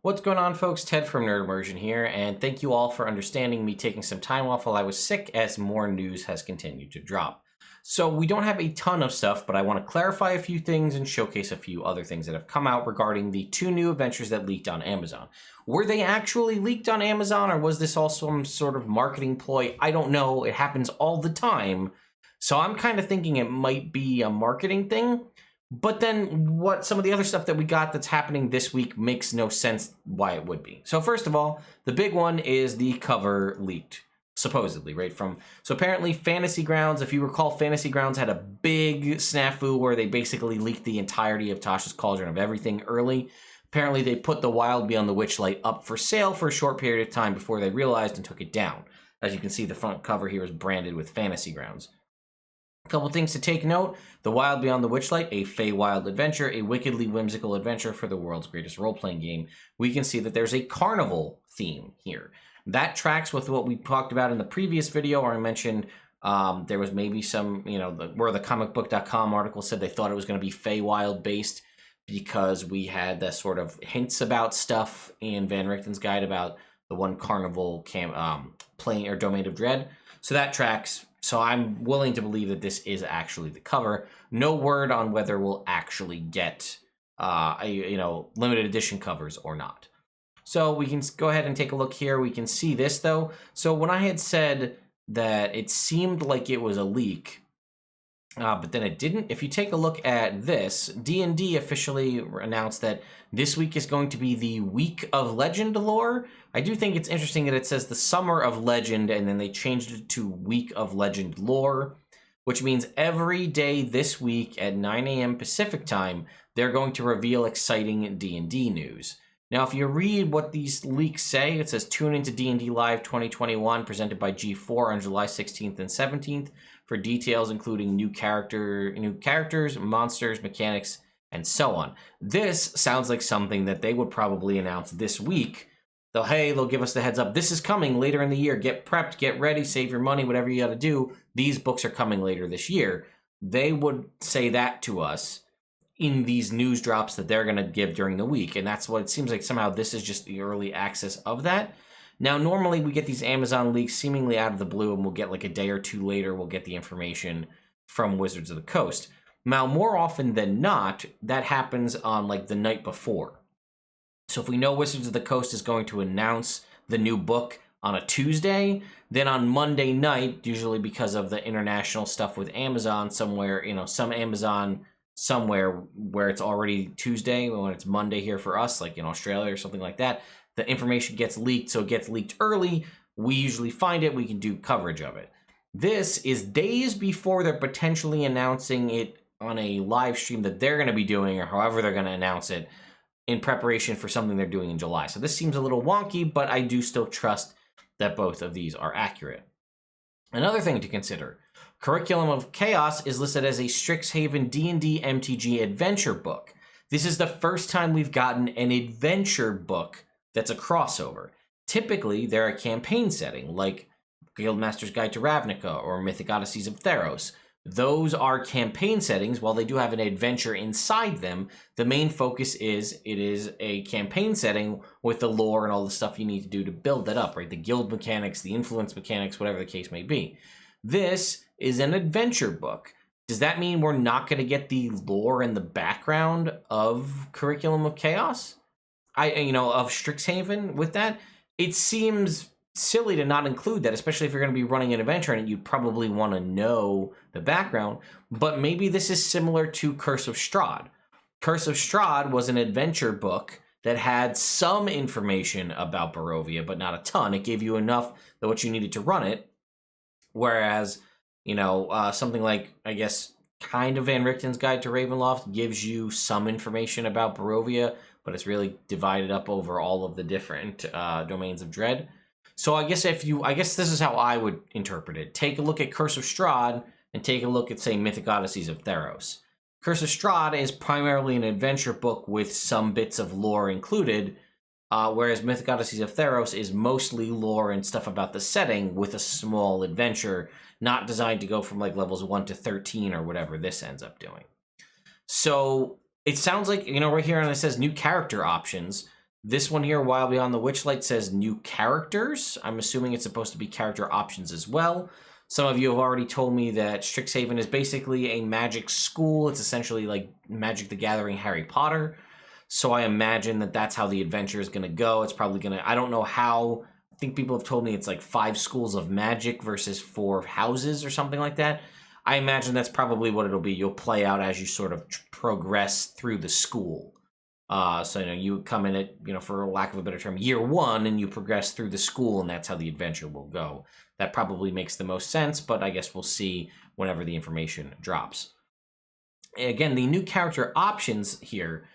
What's going on, folks? Ted from Immersion here, and thank you all for understanding me taking some time off while I was sick as more news has continued to drop. So we don't have a ton of stuff, but I want to clarify a few things and showcase a few other things that have come out regarding the two new adventures that leaked on Amazon. Were they actually leaked on Amazon, or was this also some sort of marketing ploy? I don't know. It happens all the time. So I'm kind of thinking it might be a marketing thing. But then what some of the other stuff that we got that's happening this week makes no sense why it would be. So first of all, the big one is the cover leaked, supposedly, right? So apparently Fantasy Grounds, if you recall, Fantasy Grounds had a big snafu where they basically leaked the entirety of Tasha's Cauldron of Everything early. Apparently they put the Wild Beyond the Witchlight up for sale for a short period of time before they realized and took it down. As you can see, the front cover here is branded with Fantasy Grounds. A couple things to take note: the Wild Beyond the Witchlight, a Feywild adventure, a wickedly whimsical adventure for the world's greatest role-playing game. We can see that there's a carnival theme here. That tracks with what we talked about in the previous video, where I mentioned there was maybe some, where the comicbook.com article said they thought it was going to be Feywild based because we had the sort of hints about stuff in Van Richten's guide about the one carnival plane or Domain of Dread. So that tracks. So I'm willing to believe that this is actually the cover. No word on whether we'll actually get limited edition covers or not. So we can go ahead and take a look here. We can see this though. So when I had said that it seemed like it was a leak, but then it didn't. If you take a look at this, D&D officially announced that this week is going to be the Week of Legend lore. I do think it's interesting that it says the Summer of Legend, and then they changed it to Week of Legend lore, which means every day this week at 9 a.m. Pacific time, they're going to reveal exciting D&D news. Now, if you read what these leaks say, it says tune into D&D Live 2021 presented by G4 on July 16th and 17th for details including new characters, monsters, mechanics, and so on. This sounds like something that they would probably announce this week. They'll give us the heads up. This is coming later in the year. Get prepped, get ready, save your money, whatever you got to do. These books are coming later this year. They would say that to us in these news drops that they're going to give during the week. And that's what it seems like. Somehow this is just the early access of that. Now, normally we get these Amazon leaks seemingly out of the blue, and we'll get like a day or two later, we'll get the information from Wizards of the Coast. Now, more often than not, that happens on like the night before. So if we know Wizards of the Coast is going to announce the new book on a Tuesday, then on Monday night, usually because of the international stuff with Amazon somewhere, some Amazon somewhere where it's already Tuesday, when it's Monday here for us, like in Australia or something like that, the information gets leaked, so it gets leaked early. We usually find it, we can do coverage of it. This is days before they're potentially announcing it on a live stream that they're going to be doing, or however they're going to announce it, in preparation for something they're doing in July. So this seems a little wonky, but I do still trust that both of these are accurate. Another thing to consider: Curriculum of Chaos is listed as a Strixhaven D&D MTG adventure book. This is the first time we've gotten an adventure book that's a crossover. Typically, they're a campaign setting, like Guildmaster's Guide to Ravnica or Mythic Odysseys of Theros. Those are campaign settings. While they do have an adventure inside them, the main focus is it is a campaign setting with the lore and all the stuff you need to do to build that up, right? The guild mechanics, the influence mechanics, whatever the case may be. This is an adventure book. Does that mean we're not going to get the lore and the background of Curriculum of Chaos? Of Strixhaven with that? It seems silly to not include that, especially if you're going to be running an adventure and you probably want to know the background. But maybe this is similar to Curse of Strahd. Curse of Strahd was an adventure book that had some information about Barovia, but not a ton. It gave you enough that what you needed to run it. Whereas, something like, I guess, kind of Van Richten's Guide to Ravenloft gives you some information about Barovia, but it's really divided up over all of the different domains of dread. So I guess this is how I would interpret it. Take a look at Curse of Strahd and take a look at, say, Mythic Odysseys of Theros. Curse of Strahd is primarily an adventure book with some bits of lore included, whereas Mythic Odysseys of Theros is mostly lore and stuff about the setting with a small adventure, not designed to go from like levels 1 to 13 or whatever this ends up doing. So it sounds like, right here, and it says new character options. This one here, Wild Beyond the Witchlight, says new characters. I'm assuming it's supposed to be character options as well. Some of you have already told me that Strixhaven is basically a magic school. It's essentially like Magic the Gathering Harry Potter. So I imagine that that's how the adventure is going to go. It's probably going to, I don't know how, I think people have told me it's like 5 schools of magic versus 4 houses or something like that. I imagine that's probably what it'll be. You'll play out as you sort of progress through the school. So, you come in at, for lack of a better term, year 1, and you progress through the school, and that's how the adventure will go. That probably makes the most sense, but I guess we'll see whenever the information drops. Again, the new character options here,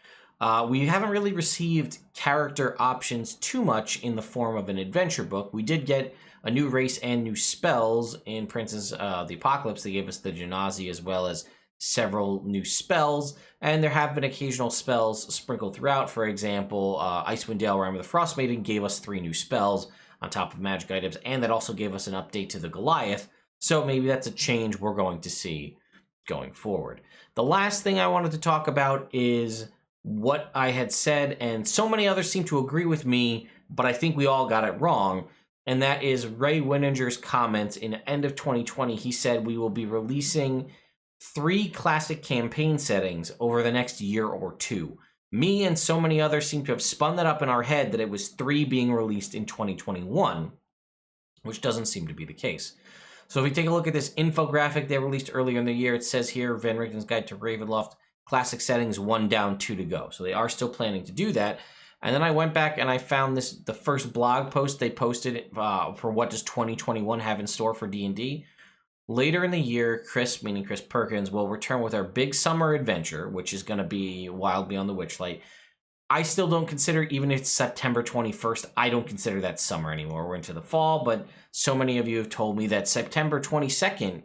we haven't really received character options too much in the form of an adventure book. We did get a new race and new spells in Princess the Apocalypse. They gave us the Genasi as well as several new spells, and there have been occasional spells sprinkled throughout. For example, Icewind Dale, Rime of the Frost Maiden gave us 3 new spells on top of magic items, and that also gave us an update to the Goliath, so maybe that's a change we're going to see going forward. The last thing I wanted to talk about is what I had said, and so many others seem to agree with me, but I think we all got it wrong, and that is Ray Winninger's comments in the end of 2020. He said we will be releasing 3 classic campaign settings over the next year or 2. Me and so many others seem to have spun that up in our head that it was 3 being released in 2021, which doesn't seem to be the case. So if we take a look at this infographic they released earlier in the year, it says here, Van Richten's Guide to Ravenloft, classic settings, 1 down, 2 to go. So they are still planning to do that. And then I went back and I found the first blog post they posted for what does 2021 have in store for D&D. Later in the year, Chris, meaning Chris Perkins, will return with our big summer adventure, which is going to be Wild Beyond the Witchlight. I still don't consider, even if it's September 21st, I don't consider that summer anymore. We're into the fall, but so many of you have told me that September 22nd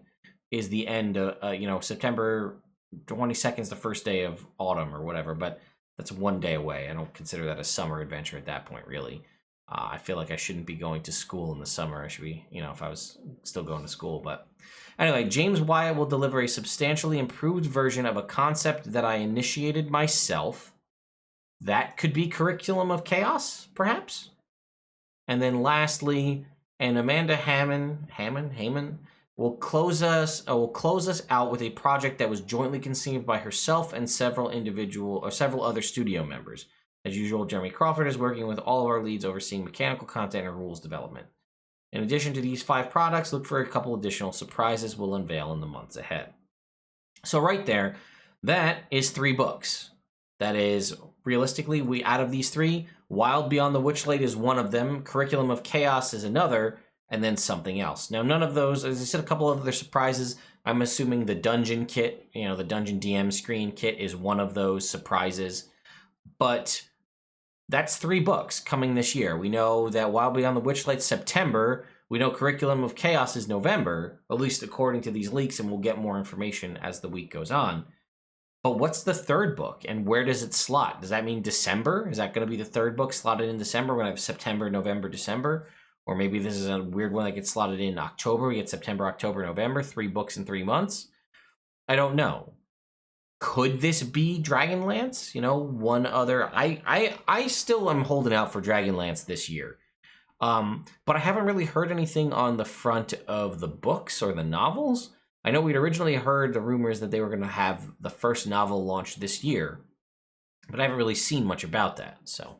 is the end of, September 22nd is the first day of autumn or whatever, but that's 1 day away. I don't consider that a summer adventure at that point, really. I feel like I shouldn't be going to school in the summer. I should be, if I was still going to school. But anyway, James Wyatt will deliver a substantially improved version of a concept that I initiated myself. That could be Curriculum of Chaos, perhaps. And then lastly, and Amanda Hammond will close us out with a project that was jointly conceived by herself and several other studio members. As usual, Jeremy Crawford is working with all of our leads overseeing mechanical content and rules development. In addition to these 5 products, look for a couple additional surprises we'll unveil in the months ahead. So right there, that is 3 books. That is, realistically, out of these 3, Wild Beyond the Witchlight is one of them, Curriculum of Chaos is another, and then something else. Now, none of those, as I said, a couple of other surprises. I'm assuming the Dungeon kit, the Dungeon DM screen kit is one of those surprises. But that's 3 books coming this year. We know that Wild Beyond the Witchlight September. We know Curriculum of Chaos is November, at least according to these leaks, and we'll get more information as the week goes on. But what's the 3rd book, and where does it slot? Does that mean December? Is that going to be the 3rd book slotted in December? We're going to have September, November, December? Or maybe this is a weird one that gets slotted in October. We get September, October, November, 3 books in 3 months. I don't know. Could this be Dragonlance? One other. I still am holding out for Dragonlance this year. But I haven't really heard anything on the front of the books or the novels. I know we'd originally heard the rumors that they were going to have the first novel launched this year, but I haven't really seen much about that. So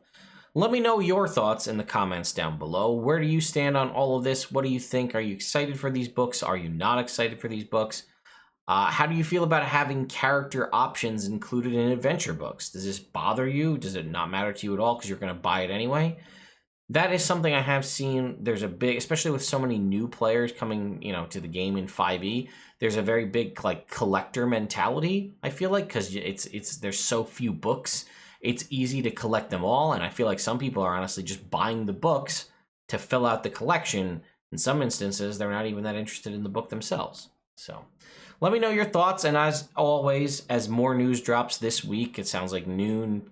let me know your thoughts in the comments down below. Where do you stand on all of this? What do you think? Are you excited for these books? Are you not excited for these books? How do you feel about having character options included in adventure books? Does this bother you? Does it not matter to you at all because you're going to buy it anyway? That is something I have seen. There's a big, especially with so many new players coming, to the game in 5e, there's a very big collector mentality, I feel like, because there's so few books. It's easy to collect them all, and I feel like some people are honestly just buying the books to fill out the collection. In some instances, they're not even that interested in the book themselves. So let me know your thoughts, and as always, as more news drops this week, it sounds like noon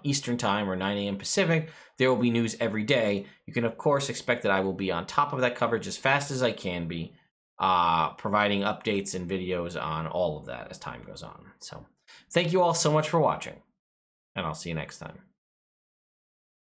Eastern time or 9 a.m. Pacific, there will be news every day. You can, of course, expect that I will be on top of that coverage as fast as I can be, providing updates and videos on all of that as time goes on. So thank you all so much for watching, and I'll see you next time.